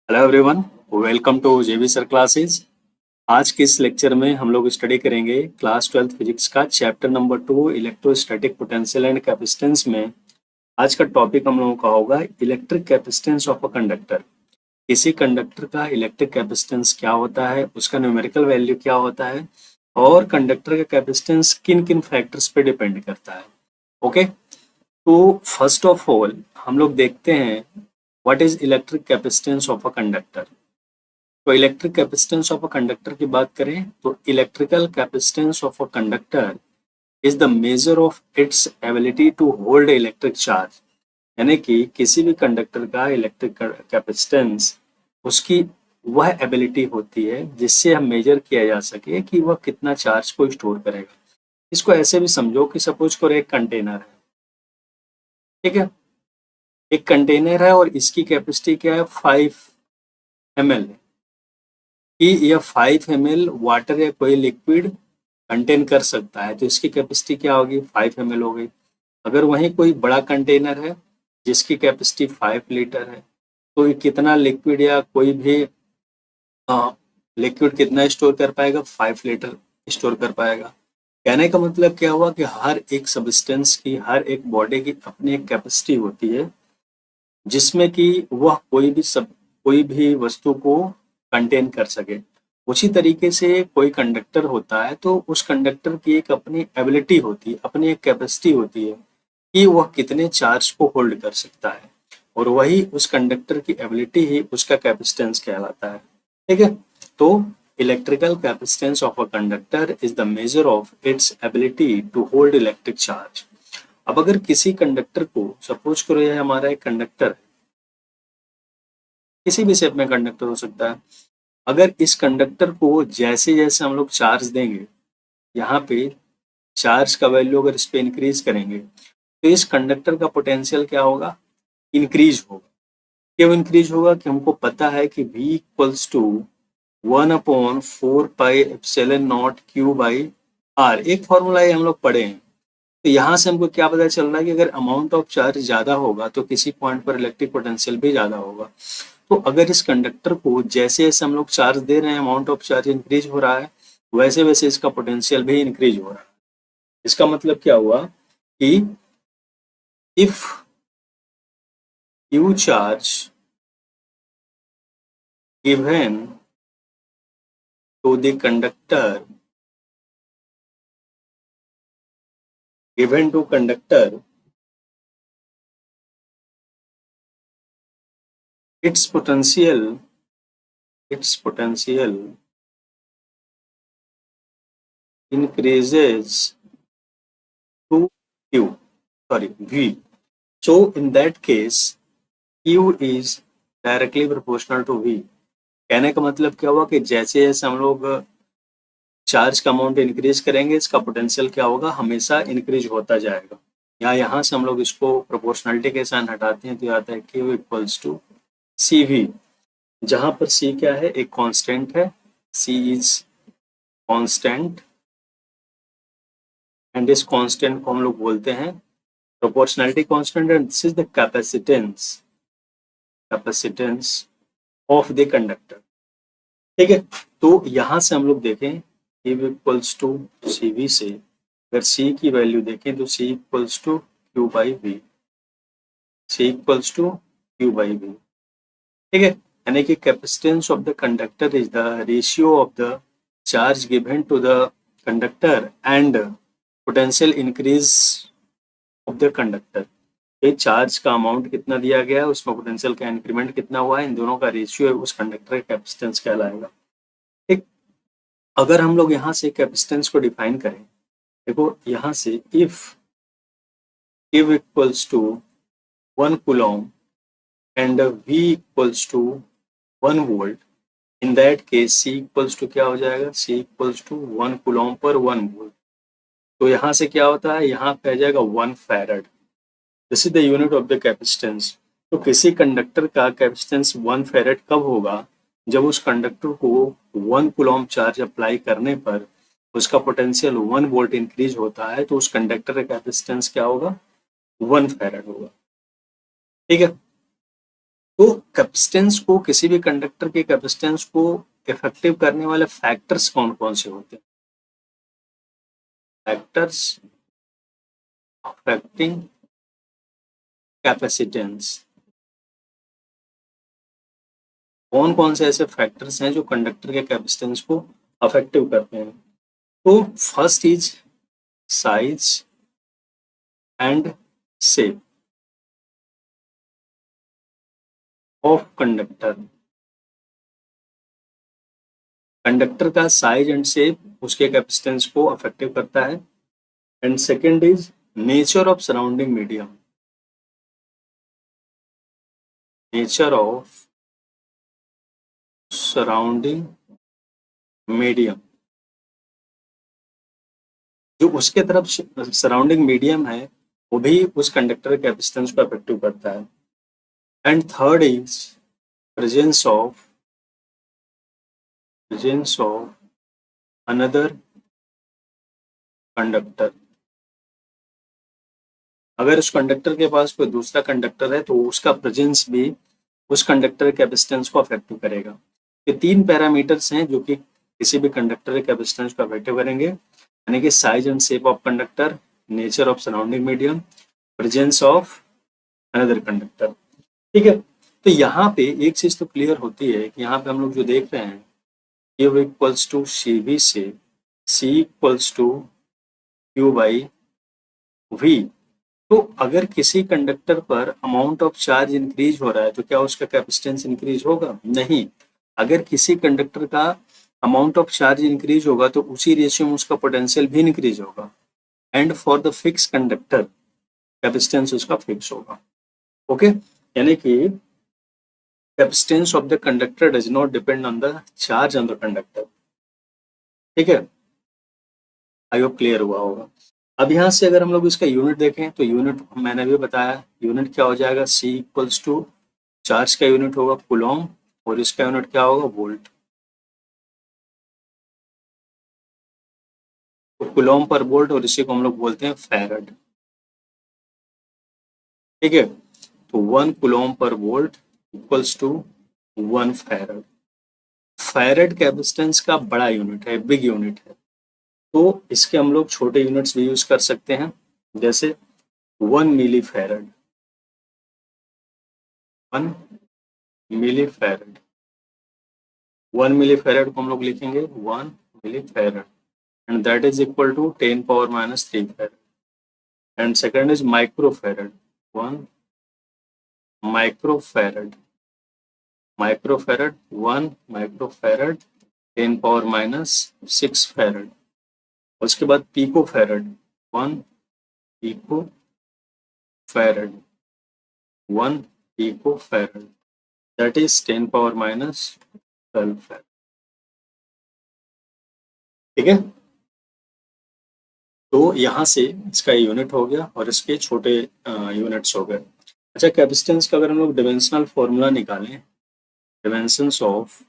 Hello everyone, welcome to JB sir classes. आज के इस लेक्चर में हम लोग स्टडी करेंगे क्लास 12th फिजिक्स का chapter number 2 electrostatic potential and capacitance में। आज का टॉपिक हम लोगों का होगा electric capacitance of a conductor. किसी कंडक्टर का इलेक्ट्रिक कैपेसिटेंस क्या होता है, उसका न्यूमेरिकल वैल्यू क्या होता है और कंडक्टर का कैपेसिटेंस किन किन फैक्टर्स पे डिपेंड करता है। ओके, तो फर्स्ट ऑफ ऑल हम लोग देखते हैं what is electric capacitance of a conductor. तो electric capacitance of a conductor की बात करें तो electrical capacitance of a conductor is the measure of its ability to hold electric charge. यानी कि किसी भी कंडक्टर का इलेक्ट्रिक कैपेसिटेंस उसकी वह एबिलिटी होती है जिससे हम मेजर किया जा सके कि वह कितना चार्ज को स्टोर करेगा। इसको ऐसे भी समझो कि सपोज करो एक कंटेनर है, ठीक है। एक कंटेनर है और इसकी कैपेसिटी क्या है, 5 ml है कि यह 5 ml वाटर या कोई लिक्विड कंटेन कर सकता है, तो इसकी कैपेसिटी क्या होगी, 5 ml हो गई। अगर वहीं कोई बड़ा कंटेनर है जिसकी कैपेसिटी 5 लीटर है, तो ये कितना लिक्विड या कोई भी लिक्विड कितना स्टोर कर पाएगा, 5 लीटर स्टोर कर पाएगा। कहने का मतलब क्या हुआ कि हर एक सब्सटेंस की, हर एक बॉडी की अपनी एक कैपेसिटी होती है जिसमें कि वह कोई भी वस्तु को कंटेन कर सके। उसी तरीके से कोई कंडक्टर होता है तो उस कंडक्टर की एक अपनी एबिलिटी होती है, अपनी एक कैपेसिटी होती है कि वह कितने चार्ज को होल्ड कर सकता है, और वही उस कंडक्टर की एबिलिटी ही उसका कैपेसिटेंस कहलाता है। ठीक है, तो electrical capacitance of a conductor is the measure of its ability to hold electric charge. अब अगर किसी कंडक्टर को, सपोज करो यह हमारा एक कंडक्टर है, किसी भी शेप में कंडक्टर हो सकता है। अगर इस कंडक्टर को जैसे जैसे हम लोग चार्ज देंगे, यहाँ पे चार्ज का वैल्यू अगर इस पे इंक्रीज करेंगे तो इस कंडक्टर का पोटेंशियल क्या होगा, इंक्रीज होगा। क्यों इंक्रीज होगा कि हमको पता है कि V equals to 1/4 pi epsilon naught Q by R, एक फॉर्मूला ये हम लोग पढ़े हैं। तो यहाँ से हमको क्या पता चल रहा है कि अगर अमाउंट ऑफ चार्ज ज्यादा होगा तो किसी पॉइंट पर इलेक्ट्रिक पोटेंशियल भी ज्यादा होगा। तो अगर इस कंडक्टर को जैसे जैसे हम लोग चार्ज दे रहे हैं, अमाउंट ऑफ चार्ज इंक्रीज हो रहा है, वैसे वैसे इसका पोटेंशियल भी इंक्रीज हो रहा है। इसका मतलब क्या हुआ कि if you charge given to the conductor, given to conductor its potential increases to q, sorry, v. So in that case q is directly proportional to v। कहने का मतलब क्या हुआ कि जैसे जैसे हम लोग चार्ज का अमाउंट इंक्रीज करेंगे, इसका पोटेंशियल क्या होगा, हमेशा इंक्रीज होता जाएगा। यहाँ से हम लोग इसको प्रोपोर्शनलिटी के साइन हटाते हैं तो आता है Q equals to C V, जहां पर C क्या है, एक कांस्टेंट है। C इज कांस्टेंट एंड इस कांस्टेंट को हम लोग बोलते हैं proportionality constant, and this is the capacitance of the conductor. ठीक है, तो यहाँ से हम लोग देखें Q equals to C V से अगर C की वैल्यू देखें तो C equals to Q by V, C equals to Q by V. ठीक है, यानी कि capacitance of the conductor is the ratio of the charge given to the conductor and potential increase of the conductor. ये charge का amount कितना दिया गया है, उसमें पोटेंशियल का इंक्रीमेंट कितना हुआ है, इन दोनों का रेशियो है, उस कंडक्टर का कैपेसिटेंस कहलाएगा। ठीक, अगर हम लोग यहाँ से कैपेसिटेंस को डिफाइन करें, देखो यहाँ से if Q equals to 1 coulomb and V equals to 1 volt, in that case C equals to क्या हो जाएगा, C equals to 1 coulomb per 1 volt. तो यहाँ से क्या होता है, यहाँ पे आ जाएगा 1 farad. This is the unit of the capacitance. तो किसी कंडक्टर का कैपेसिटेंस 1 फैरड कब होगा, जब उस कंडक्टर को 1 कूलम चार्ज अप्लाई करने पर उसका पोटेंशियल 1 वोल्ट इंक्रीज होता है, तो उस कंडक्टर का कैपेसिटेंस क्या होगा, 1 फैरड होगा। ठीक है, तो कैपेसिटेंस को, किसी भी कंडक्टर के कैपेसिटेंस को इफेक्टिव करने वाले फैक्टर्स कौन कौन से होते हैं? फैक्टर्स अफेक्टिंग कैपेसिटेंस, कौन कौन से ऐसे फैक्टर्स हैं जो कंडक्टर के कैपेसिटेंस को अफेक्टिव करते हैं? तो first is size and shape of conductor. Conductor का साइज एंड शेप उसके कैपेसिटेंस को अफेक्टिव करता है। And second is nature of surrounding medium, nature of surrounding medium, जो उसके तरफ सराउंडिंग मीडियम है वो भी उस कंडक्टर के कैपेसिटेंस को अफेक्टिव करता है। And third is presence of another conductor. अगर उस कंडक्टर के पास कोई दूसरा कंडक्टर है तो उसका प्रेजेंस भी उस कंडक्टर के कैपेसिटेंस को अफेक्टिव करेगा। ये तीन पैरामीटर्स हैं जो कि किसी भी कंडक्टर के कैपेसिटेंस को अफेक्टिव करेंगे, यानी कि size and shape of conductor, nature of surrounding medium, presence of another conductor. ठीक है, तो यहाँ पे एक चीज तो क्लियर होती है कि यहाँ पे हम लोग जो देख रहे हैं ये इक्वल्स टू सी वी से C equals to Q by V. तो अगर किसी कंडक्टर पर अमाउंट ऑफ चार्ज इंक्रीज हो रहा है तो क्या उसका कैपेसिटेंस इंक्रीज होगा? नहीं। अगर किसी कंडक्टर का अमाउंट ऑफ चार्ज इंक्रीज होगा तो उसी रेशियो में उसका पोटेंशियल भी इंक्रीज होगा। And for the fix conductor capacitance उसका फिक्स होगा। ओके, यानी कि capacitance of the conductor does not depend on the charge on the conductor. ठीक है, आई होप क्लियर हुआ होगा। अब यहाँ से अगर हम लोग इसका यूनिट देखें तो यूनिट मैंने भी बताया, यूनिट क्या हो जाएगा, C इक्वल्स टू चार्ज का यूनिट होगा कूलॉम और इसका यूनिट क्या होगा, वोल्ट। तो कूलॉम पर वोल्ट और इसी को हम लोग बोलते हैं फैरड। ठीक है, तो 1 coulomb per volt equals to 1 farad. Farad capacitance का बड़ा यूनिट है, बिग यूनिट है, तो इसके हम लोग छोटे यूनिट्स भी यूज कर सकते हैं, जैसे 1 मिली फैरड, 1 मिली फैरड। 1 मिली फैरड को हम लोग लिखेंगे 1 मिली farad and that is equal to 10 power minus 3 farad. And second is microfarad, 1 microfarad, 1 microfarad 10 power minus 6 farad. उसके बाद picofarad, 1 picofarad, 1 picofarad, that is 10 power minus 12 farad. ठीक है, तो यहाँ से इसका यूनिट हो गया और इसके छोटे यूनिट्स हो गए। अच्छा, कैपेसिटेंस का अगर हम लोग डिमेंशनल फॉर्मूला निकालें, dimensions of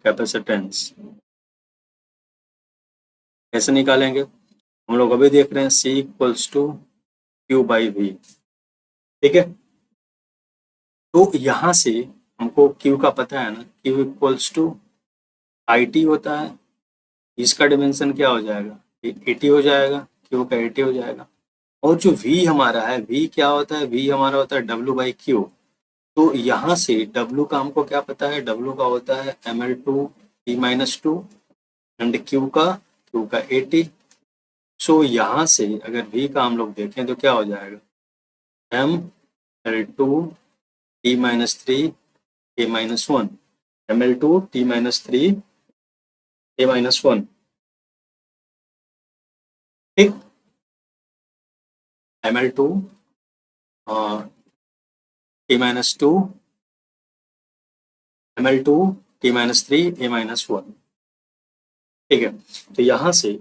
कैपेसिटेंस कैसे निकालेंगे? हम लोग अभी देख रहे हैं C equals to Q by V. ठीक है, तो यहाँ से हमको Q का पता है ना, Q इक्वल्स टू IT होता है, इसका डिमेंशन क्या हो जाएगा, 80 हो जाएगा, Q का 80 हो जाएगा। और जो V हमारा है, V क्या होता है, V हमारा होता है W बाई क्यू। तो यहाँ से W का हमको क्या पता है, W का होता है ml2 T-2 एंड Q का 80। सो यहाँ से अगर V का हम लोग देखें तो क्या हो जाएगा, ml2 T-3 K-1, ml2 T-3 K-1। ठीक, ml2 T-2 ml2 T-3 A-1। ठीक है, तो यहाँ से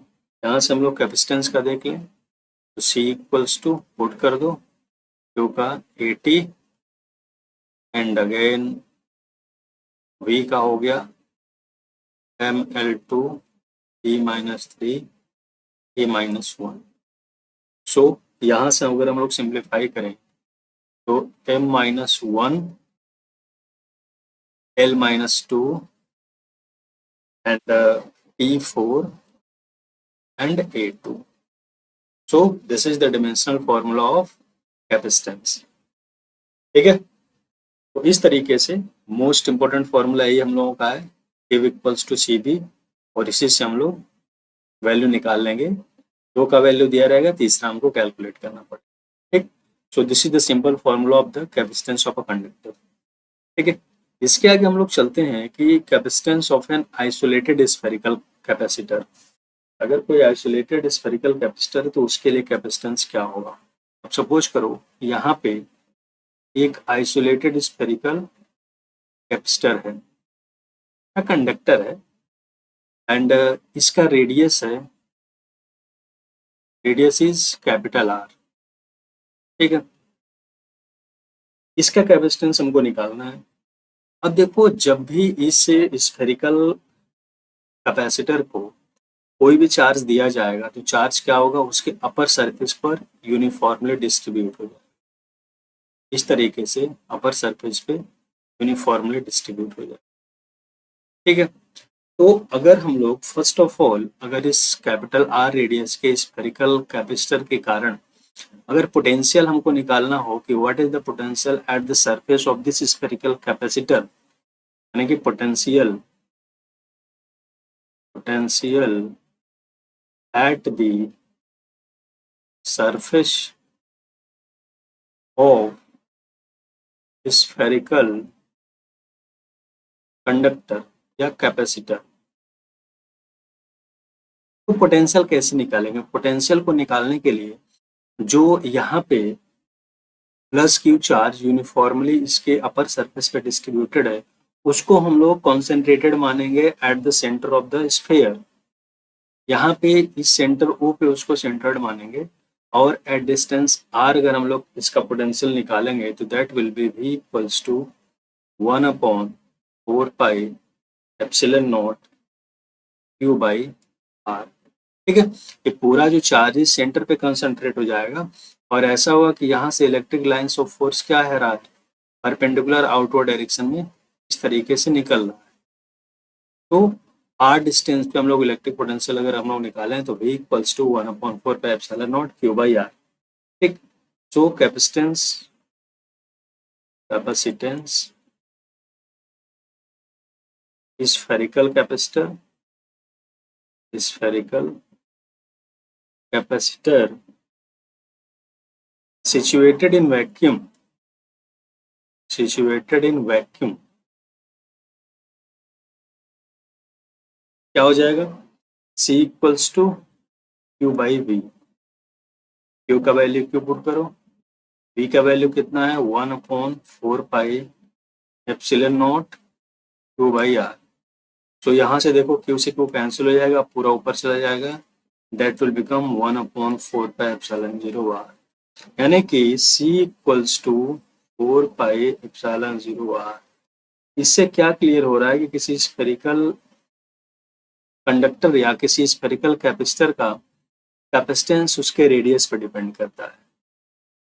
हम लोग कैपेसिटेंस का देख लें तो C इक्वल्स टू पुट कर दो Q का 80 एंड अगेन V का हो गया ml2 T-3 A-1। सो यहाँ से अगर हम लोग सिंप्लीफाई करें तो m-1 l-2 and T4 and A2. So this is the dimensional formula of capacitance. ठीक है, तो इस तरीके से मोस्ट इंपॉर्टेंट फॉर्मूला ये हम लोगों का है Q इक्वल्स टू CB, और इसी से हम लोग वैल्यू निकाल लेंगे। दो का वैल्यू दिया रहेगा, तीसरा हमको कैलकुलेट करना पड़ेगा। ठीक, so this is the simple formula of the capacitance of a conductor. ठीक है, इसके आगे हम लोग चलते हैं कि capacitance of an isolated spherical capacitor. अगर कोई आइसोलेटेड स्फेरिकल कैपेसिटर है तो उसके लिए कैपेसिटेंस क्या होगा। अब सपोज करो यहाँ पे एक आइसोलेटेड स्फेरिकल कैपेसिटर है या कंडक्टर है, एंड इसका रेडियस है, रेडियस इज कैपिटल आर। ठीक है, इसका कैपेसिटेंस हमको निकालना है। अब देखो, जब भी इस स्फेरिकल कैपेसिटर को कोई भी चार्ज दिया जाएगा तो चार्ज क्या होगा, उसके अपर सरफेस पर यूनिफॉर्मली डिस्ट्रीब्यूट हो जाएगा। इस तरीके से अपर सरफेस पे यूनिफॉर्मली डिस्ट्रीब्यूट हो जाएगा। ठीक है, तो अगर हम लोग फर्स्ट ऑफ ऑल अगर इस कैपिटल आर रेडियस के स्फेरिकल कैपेसिटर के कारण अगर पोटेंशियल हमको निकालना हो कि what is the potential at the surface of this spherical capacitor, यानी कि potential at the surface of spherical conductor या कैपेसिटर, तो पोटेंशियल कैसे निकालेंगे। पोटेंशियल को निकालने के लिए जो यहाँ पे प्लस क्यू चार्ज यूनिफॉर्मली इसके अपर सरफेस पे डिस्ट्रीब्यूटेड है, उसको हम लोग कॉन्सेंट्रेटेड मानेंगे at the centre of the sphere. यहाँ पे इस सेंटर ओ पे उसको सेंटर्ड मानेंगे, और एट डिस्टेंस आर अगर हम लोग इसका पोटेंशियल निकालेंगे तो that will be v equals to 1/4 pi epsilon naught q by R. ठीक है, ये पूरा जो चार्ज इस सेंटर पे कंसंट्रेट हो जाएगा, और ऐसा हुआ कि यहाँ से इलेक्ट्रिक लाइंस ऑफ फोर्स क्या है रहा है, परपेंडिकुलर आउटवर्ड डायरेक्शन में इस तरीके से निकल रहा है। तो आर डिस्टेंस पे हम लोग इलेक्ट्रिक पोटेंशियल अगर हम लोग निकालें तो v equals to 1/4 pi epsilon naught q by R. ठीक, so capacitance spherical capacitor situated in vacuum क्या हो जाएगा, C equals to Q by V। Q का वैल्यू Q पुट करो, V का वैल्यू कितना है 1/4 pi epsilon naught Q by R। तो यहाँ से देखो Q से Q कैंसिल हो जाएगा, पूरा ऊपर चला जाएगा, that will become 1/4 pi epsilon 0 R। यानी कि C equals to 4 pi epsilon 0 R। इससे क्या क्लियर हो रहा है कि किसी स्फेरिकल कंडक्टर या किसी स्फेरिकल कैपेसिटर का कैपेसिटेंस उसके रेडियस पर डिपेंड करता है।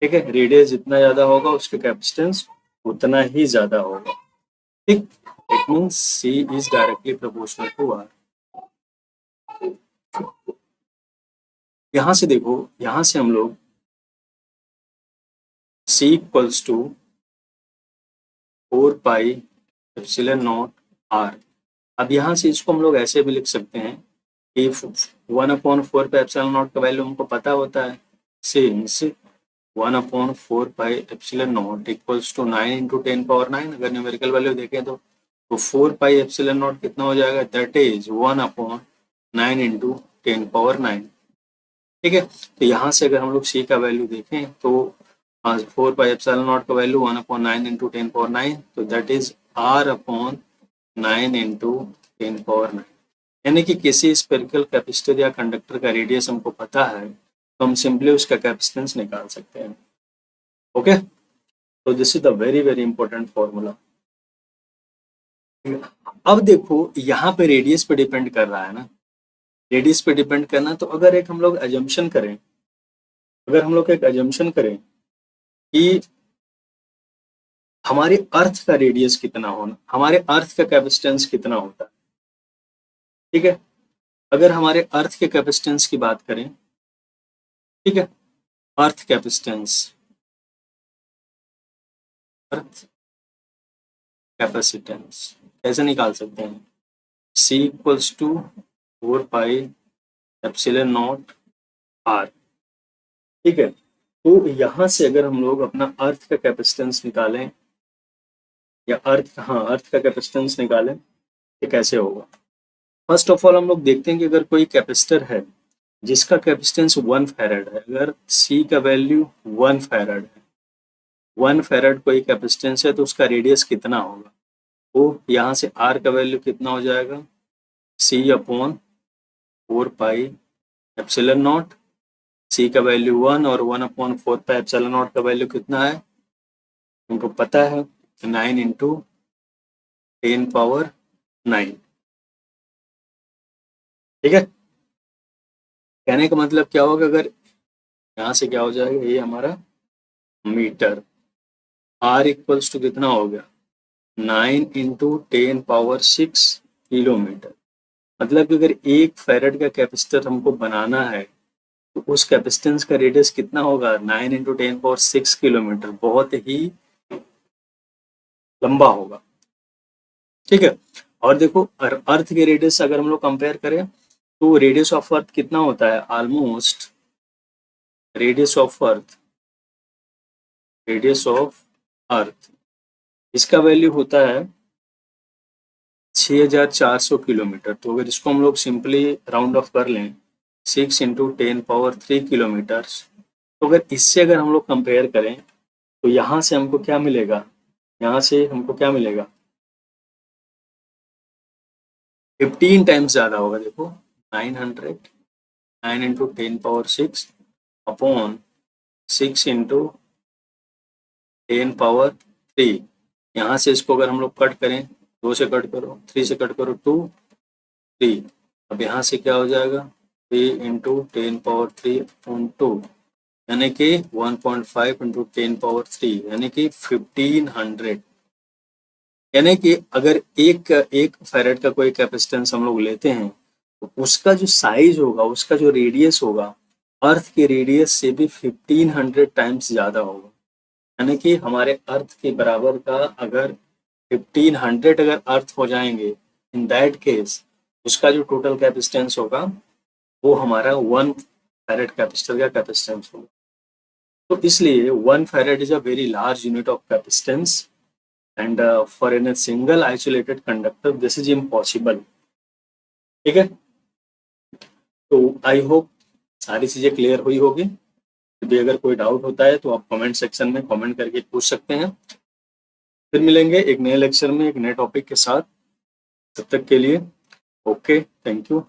ठीक है, रेडियस जितना ज्यादा होगा उसके कैपेसिटेंस उतना ही ज्यादा होगा। ठीक, it means C is directly proportional to R। यहां से देखो, यहां से हम लोग C equals to 4 pi epsilon naught R। अब यहाँ से इसको हम लोग ऐसे भी लिख सकते हैं कि 1/4 पाई एप्सिलॉन नॉट का वैल्यू हमको पता होता है, since 1/4 pi epsilon naught equals to 9 into 10 power 9। अगर न्यूमेरिकल वैल्यू देखें तो 4 पाई एप्सिलॉन नॉट कितना हो जाएगा, दैट इज 1/9 इंटू 10 पावर 9। ठीक है, तो यहाँ से अगर हम लोग C का वैल्यू देखें तो 4 पाई एप्सिलॉन नॉट का वैल्यू 1/9 इंटू 10 पावर 9, तो that is R/9 into 10 power 9। यानी कि किसी स्फेरिकल कैपेसिटर या कंडक्टर का रेडियस हमको पता है तो हम सिंपली उसका कैपेसिटेंस निकाल सकते हैं। ओके, तो this is the very very important formula. अब देखो यहाँ पे रेडियस पे डिपेंड कर रहा है ना, रेडियस पे डिपेंड करना, तो अगर एक हम लोग एजम्पशन करें अगर हम लोग एक एजम्पशन करें कि हमारे अर्थ का रेडियस कितना होना, हमारे अर्थ का कैपेसिटेंस कितना होता है, ठीक है। अगर हमारे अर्थ के कैपेसिटेंस की बात करें, ठीक है, अर्थ कैपेसिटेंस, अर्थ कैपेसिटेंस कैसे निकाल सकते हैं, C equals to 4 pi epsilon naught R, ठीक है। तो यहाँ से अगर हम लोग अपना अर्थ का कैपेसिटेंस निकालें या अर्थ का कैपेसिटेंस निकालें तो कैसे होगा। फर्स्ट ऑफ ऑल हम लोग देखते हैं कि अगर कोई कैपेसिटर है जिसका कैपेसिटेंस 1 फैराड है, अगर C का वैल्यू 1 फैराड है, 1 फैराड कोई कैपेसिटेंस है तो उसका रेडियस कितना होगा, तो यहाँ से R का वैल्यू कितना हो जाएगा, C upon 4 pi epsilon not, C का वैल्यू 1 और 1 अपॉन 4 पाई एप्सिलॉन नॉट का वैल्यू कितना है, हमको पता है 9 इंटू 10⁻⁹, ठीक है। कहने का मतलब क्या होगा, अगर यहाँ से क्या हो जाएगा, ये हमारा मीटर, R इक्वल्स टू कितना हो गया 9 इंटू 10⁻⁶ किलोमीटर। मतलब कि अगर 1 फैराड का कैपेसिटर हमको बनाना है तो उस कैपेसिटेंस का रेडियस कितना होगा 9 इंटू 10⁻⁶ किलोमीटर, बहुत ही लंबा होगा, ठीक है। और देखो अर्थ के रेडियस अगर हम लोग कंपेयर करें तो रेडियस ऑफ अर्थ कितना होता है, ऑलमोस्ट रेडियस ऑफ अर्थ इसका वैल्यू होता है 6400 किलोमीटर। तो अगर इसको हम लोग सिंपली राउंड ऑफ कर लें 6 इंटू 10⁻³ किलोमीटर, तो अगर इससे अगर हम लोग कंपेयर करें तो यहाँ से हमको क्या मिलेगा, यहाँ से हमको क्या मिलेगा 15 टाइम्स ज़्यादा होगा। देखो 9 इंटू 10⁻⁶ अपॉन 6 इंटू 10⁻³ यहाँ से इसको अगर हम लोग कट करें, 2 से कट करो, 3 से कट करो 2 3, अब यहाँ से क्या हो जाएगा 3 इंटू 10⁻³ अपॉन 2 यानी कि 1.5 इंटू 10⁻³ यानी कि 1500, यानी कि अगर एक फैराड का कोई कैपेसिटेंस हम लोग लेते हैं तो उसका जो साइज होगा, उसका जो रेडियस होगा अर्थ के रेडियस से भी 1500 टाइम्स ज़्यादा होगा। यानी कि हमारे अर्थ के बराबर का अगर 1500 अगर अर्थ हो जाएंगे, इन दैट केस उसका जो टोटल कैपेसिटेंस होगा वो हमारा 1 फैराड कैपेसिटर का कैपेसिटेंस होगा। तो इसलिए 1 farad is a very large unit of capacitance and for in a single isolated conductor this is impossible, ठीक है। तो आई होप सारी चीज़ें क्लियर हुई होगी। भी अगर कोई डाउट होता है तो आप कमेंट सेक्शन में कमेंट करके पूछ सकते हैं। फिर मिलेंगे एक नए लेक्चर में एक नए टॉपिक के साथ, तब तक के लिए ओके, थैंक यू।